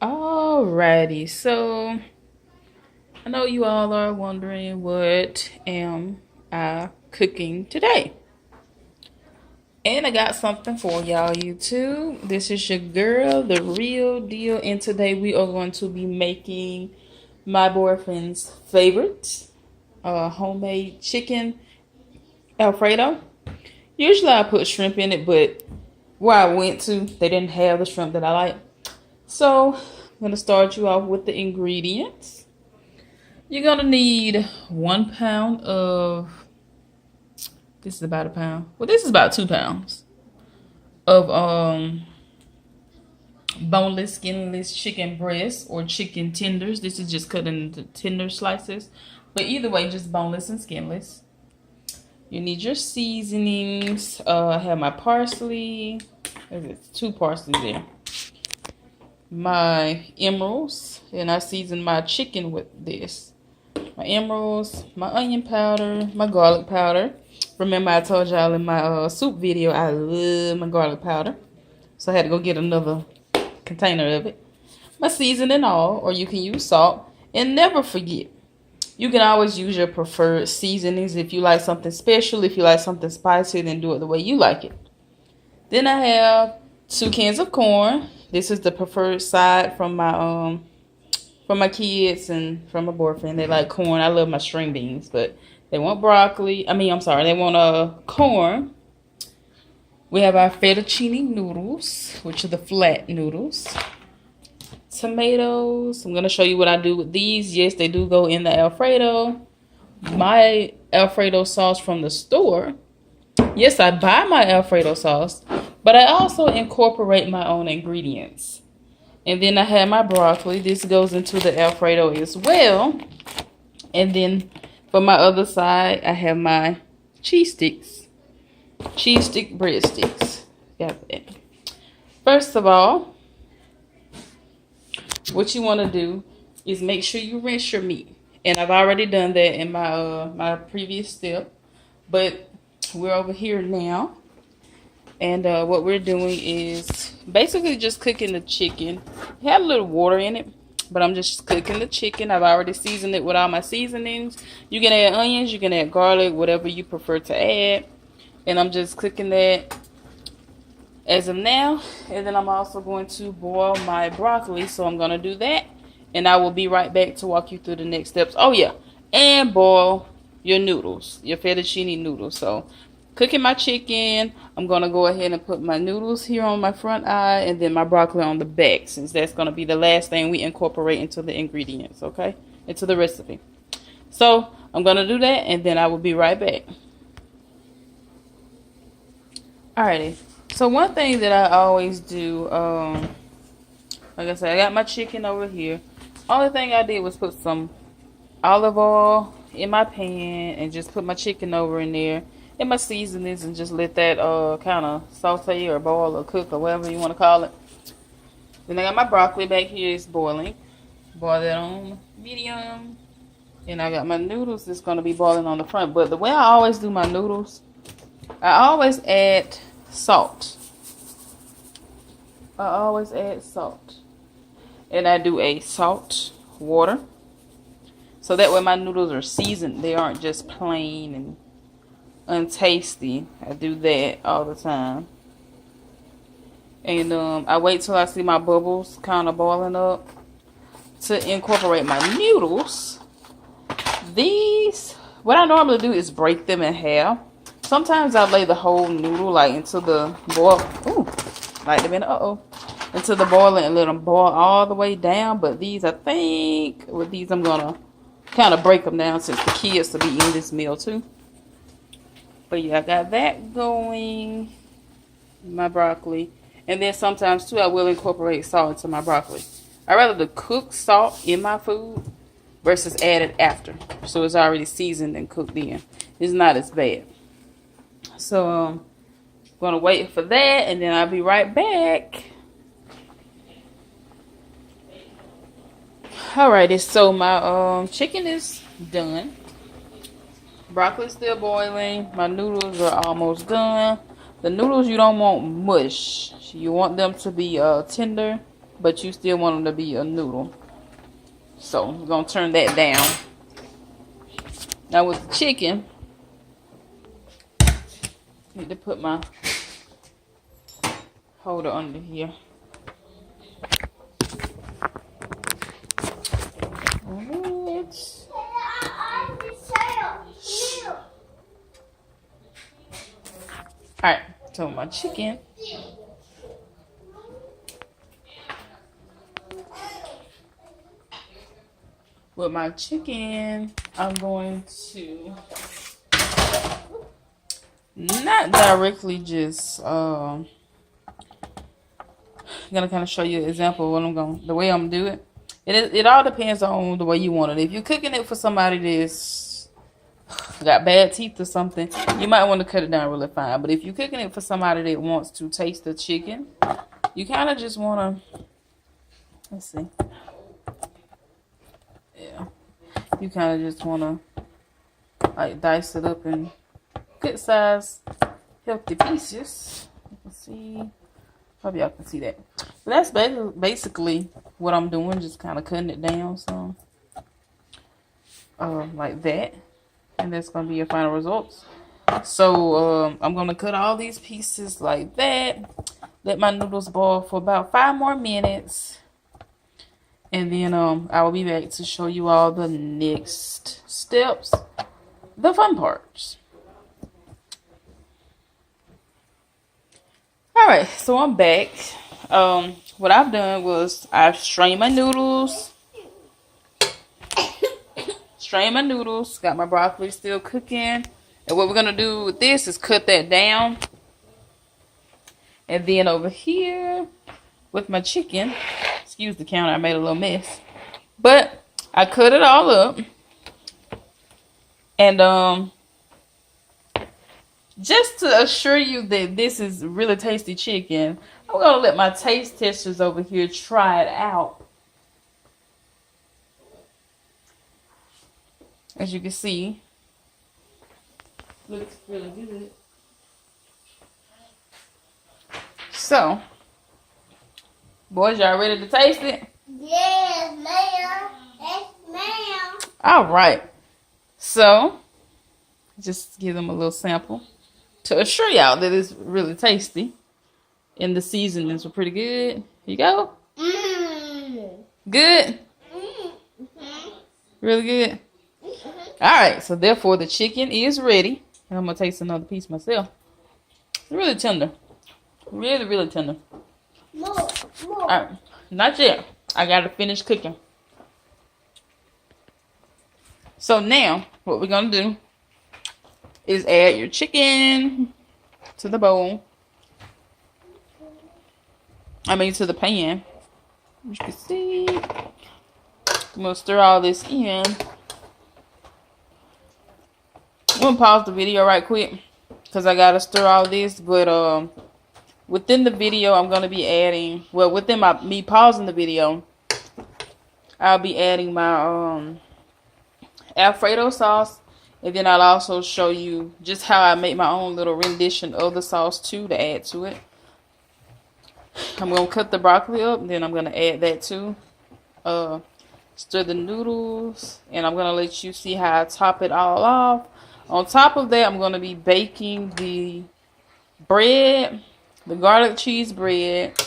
Alrighty, so I know you all are wondering what am I cooking today. And I got something for y'all, YouTube. This is your girl, the real deal. And today we are going to be making my boyfriend's favorite homemade chicken Alfredo. Usually I put shrimp in it, but where I went to, they didn't have the shrimp that I like. So I'm going to start you off with the ingredients. You're going to need 1 pound of, this is about a pound. Well, this is about 2 pounds of boneless, skinless chicken breast or chicken tenders. This is just cut into tender slices. But either way, just boneless and skinless. You need your seasonings. I have my parsley. There's 2 parsley there. My emeralds. And I season my chicken with this. My emeralds, my onion powder, my garlic powder. Remember I told y'all in my soup video I love my garlic powder. So I had to go get another container of it. My seasoning all, or you can use salt. And never forget, you can always use your preferred seasonings. If you like something special, if you like something spicy, then do it the way you like it. Then I have 2 cans of corn. This is the preferred side from my kids and from my boyfriend. They like corn. I love my string beans, but they want broccoli. They want corn. We have our fettuccine noodles, which are the flat noodles. Tomatoes. I'm going to show you what I do with these. Yes, they do go in the Alfredo. My Alfredo sauce from the store. Yes, I buy my Alfredo sauce, but I also incorporate my own ingredients. And then I have my broccoli. This goes into the Alfredo as well. And then for my other side, I have my cheese sticks. Cheese stick breadsticks. Got that. First of all, what you want to do is make sure you rinse your meat. And I've already done that in my my previous step. But we're over here now. And what we're doing is basically just cooking the chicken. It had a little water in it, but I'm just cooking the chicken. I've already seasoned it with all my seasonings. You can add onions, you can add garlic, whatever you prefer to add. And I'm just cooking that as of now. And then I'm also going to boil my broccoli, so I'm going to do that. And I will be right back to walk you through the next steps. Oh yeah, and boil your noodles, your fettuccine noodles. So cooking my chicken, I'm going to go ahead and put my noodles here on my front eye and then my broccoli on the back, since that's going to be the last thing we incorporate into the ingredients, okay? Into the recipe. So I'm going to do that and then I will be right back. Alrighty. So one thing that I always do, like I said, I got my chicken over here. Only thing I did was put some olive oil in my pan and just put my chicken over in there and my seasonings and just let that kind of saute or boil or cook or whatever you want to call it. Then I got my broccoli back here. It's boiling. Boil that on medium. And I got my noodles that's going to be boiling on the front. But the way I always do my noodles, I always add salt. I always add salt. And I do a salt water. So that way my noodles are seasoned. They aren't just plain and untasty. I do that all the time. And I wait till I see my bubbles kind of boiling up to incorporate my noodles. These, what I normally do is break them in half. Sometimes I lay the whole noodle like into the boil. Ooh, like them in into the boiler and let them boil all the way down. But these, I think with these I'm gonna kind of break them down since the kids will be eating this meal too. But yeah, I got that going. My broccoli. And then sometimes too I will incorporate salt into my broccoli. I rather to cook salt in my food versus add it after. So it's already seasoned and cooked in. It's not as bad. So I'm gonna wait for that and then I'll be right back. Alrighty, so my chicken is done. Broccoli's still boiling. My noodles are almost done. The noodles you don't want mush. You want them to be tender but you still want them to be a noodle. So we're gonna turn that down. Now with the chicken, I need to put my holder under here. Alright, so my chicken. With my chicken, I'm going to not directly just gonna kind of show you an example of what the way I'm gonna do it. It all depends on the way you want it. If you're cooking it for somebody that's got bad teeth or something, you might want to cut it down really fine. But if you're cooking it for somebody that wants to taste the chicken, you kind of just want to, let's see. Yeah. You kind of just want to like dice it up in good size, healthy pieces. You can see. Hope y'all can see that. But that's basically what I'm doing, just kind of cutting it down some, like that, and that's gonna be your final results. So I'm gonna cut all these pieces like that. Let my noodles boil for about 5 more minutes, and then I will be back to show you all the next steps, the fun parts. Alright, so I'm back. What I've done was I've strained my noodles. Got my broccoli still cooking. And what we're going to do with this is cut that down. And then over here with my chicken, excuse the counter, I made a little mess. But I cut it all up. And just to assure you that this is really tasty chicken, I'm going to let my taste testers over here try it out. As you can see, looks really good. So, boys, y'all ready to taste it? Yes, ma'am. Yes, ma'am. All right. So, just give them a little sample to assure y'all that it's really tasty. And the seasonings were pretty good. Here you go. Good? Really good? Alright, so therefore the chicken is ready. And I'm going to taste another piece myself. It's really tender. Really, really tender. More. Alright, not yet. I got to finish cooking. So now, what we're going to do is add your chicken to the bowl. To the pan. As you can see, I'm going to stir all this in. I'm going to pause the video right quick because I got to stir all this. But within the video, I'm going to be adding, well, within me pausing the video, I'll be adding my Alfredo sauce. And then I'll also show you just how I make my own little rendition of the sauce too to add to it. I'm going to cut the broccoli up, and then I'm going to add that too. Stir the noodles, and I'm going to let you see how I top it all off. On top of that, I'm going to be baking the bread, the garlic cheese bread,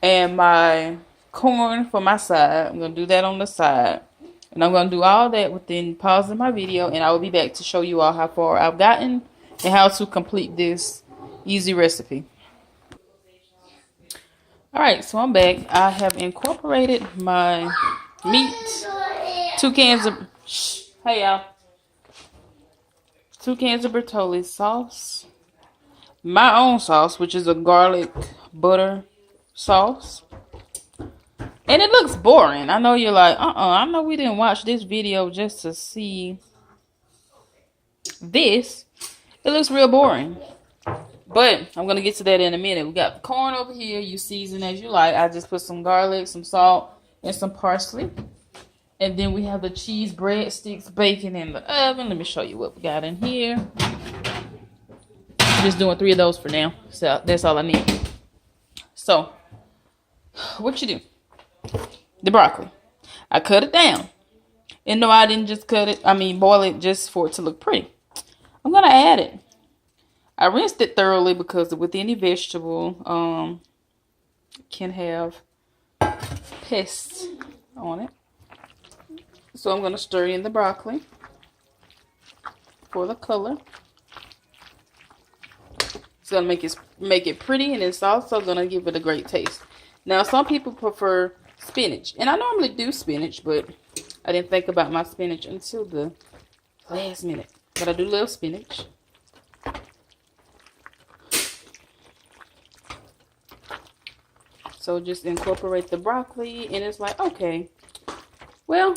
and my corn for my side. I'm going to do that on the side. And I'm going to do all that within pausing my video, and I will be back to show you all how far I've gotten and how to complete this easy recipe. Alright, so I'm back. I have incorporated my meat, 2 cans of, hey y'all, 2 cans of Bertolli sauce, my own sauce, which is a garlic butter sauce. And it looks boring. I know you're like, I know we didn't watch this video just to see this. It looks real boring. But I'm going to get to that in a minute. We got the corn over here. You season as you like. I just put some garlic, some salt, and some parsley. And then we have the cheese breadsticks baking in the oven. Let me show you what we got in here. I'm just doing 3 of those for now. So that's all I need. So what you do? The broccoli. I cut it down. And no, I didn't just boil it just for it to look pretty. I'm going to add it. I rinsed it thoroughly because with any vegetable, can have pests on it. So I'm going to stir in the broccoli for the color. It's going to make it pretty, and it's also going to give it a great taste. Now, some people prefer spinach, and I normally do spinach, but I didn't think about my spinach until the last minute. But I do love spinach. So just incorporate the broccoli, and it's like, okay, well,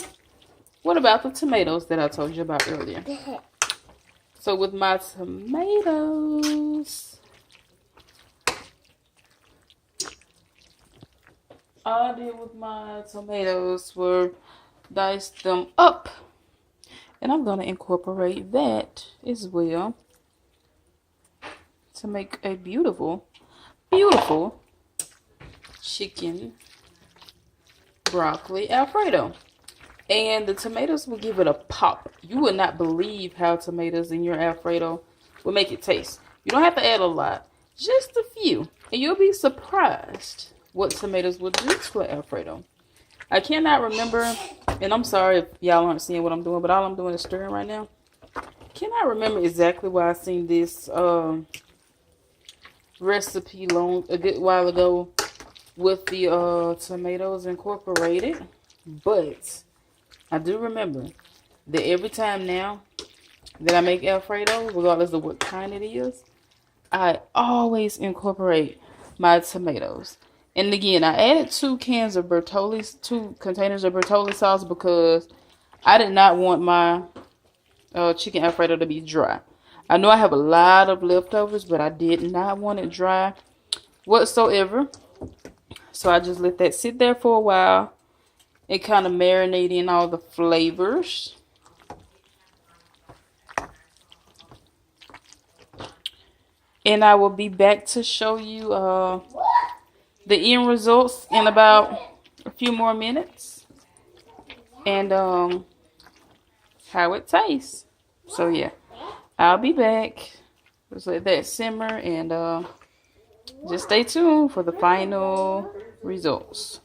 what about the tomatoes that I told you about earlier? So with my tomatoes, all I did with my tomatoes were dice them up. And I'm going to incorporate that as well to make a beautiful, beautiful chicken broccoli Alfredo. And the tomatoes will give it a pop. You would not believe how tomatoes in your Alfredo will make it taste. You don't have to add a lot, just a few. And you'll be surprised what tomatoes will do for Alfredo. I cannot remember, and I'm sorry if y'all aren't seeing what I'm doing, but all I'm doing is stirring right now. Cannot remember exactly where I seen this recipe a good while ago with the tomatoes incorporated, but I do remember that every time now that I make Alfredo, regardless of what kind it is, I always incorporate my tomatoes. And again, I added 2 containers of Bertolli sauce because I did not want my chicken Alfredo to be dry. I know I have a lot of leftovers, but I did not want it dry whatsoever. So I just let that sit there for a while and kind of marinate in all the flavors. And I will be back to show you the end results in about a few more minutes. And how it tastes. So yeah, I'll be back. Just let that simmer and just stay tuned for the final results.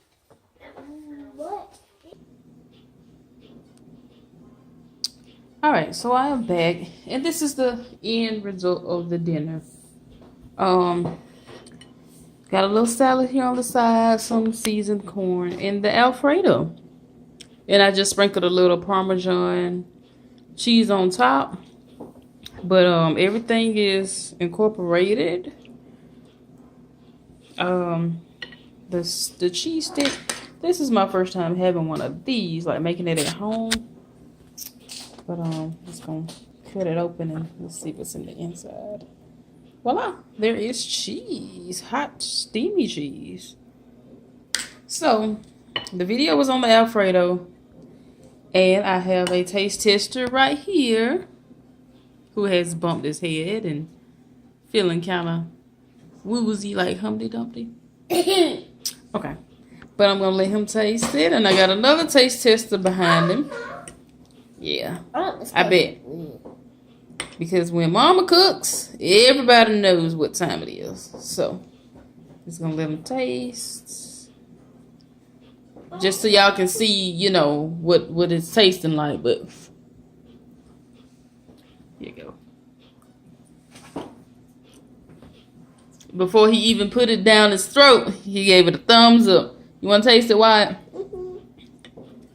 Alright, so I am back, and this is the end result of the dinner. Got a little salad here on the side, some seasoned corn, and the Alfredo. And I just sprinkled a little Parmesan cheese on top. But everything is incorporated. The cheese stick. This is my first time having one of these, like making it at home. But just gonna cut it open and let's see what's in the inside. Voila, there is cheese, hot steamy cheese. So the video was on the Alfredo, and I have a taste tester right here who has bumped his head and feeling kind of woozy like Humpty Dumpty. Okay, but I'm gonna let him taste it, and I got another taste tester behind him. Yeah, I bet. Because when Mama cooks, everybody knows what time it is. So, just gonna let him taste. Just so y'all can see, you know, what it's tasting like. But, here you go. Before he even put it down his throat, he gave it a thumbs up. You want to taste it, Wyatt?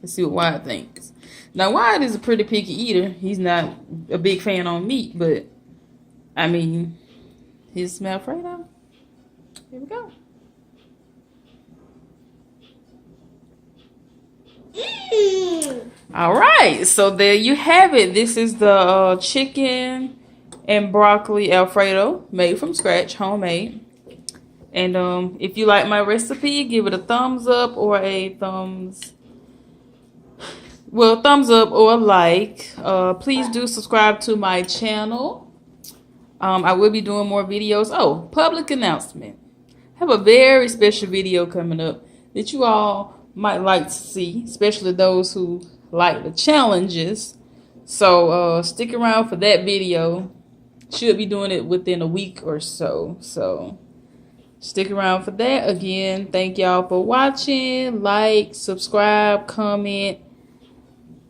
Let's see what Wyatt thinks. Now, Wyatt is a pretty picky eater. He's not a big fan on meat, but, I mean, his Alfredo. Here we go. All right, so there you have it. This is the chicken and broccoli Alfredo made from scratch, homemade. And if you like my recipe, give it a thumbs up or a thumbs up or a like. Please do subscribe to my channel. I will be doing more videos. Oh, public announcement. I have a very special video coming up that you all might like to see, especially those who like the challenges. So stick around for that video. Should be doing it within a week or so. So stick around for that. Again, thank y'all for watching. Like, subscribe, comment,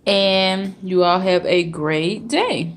and you all have a great day.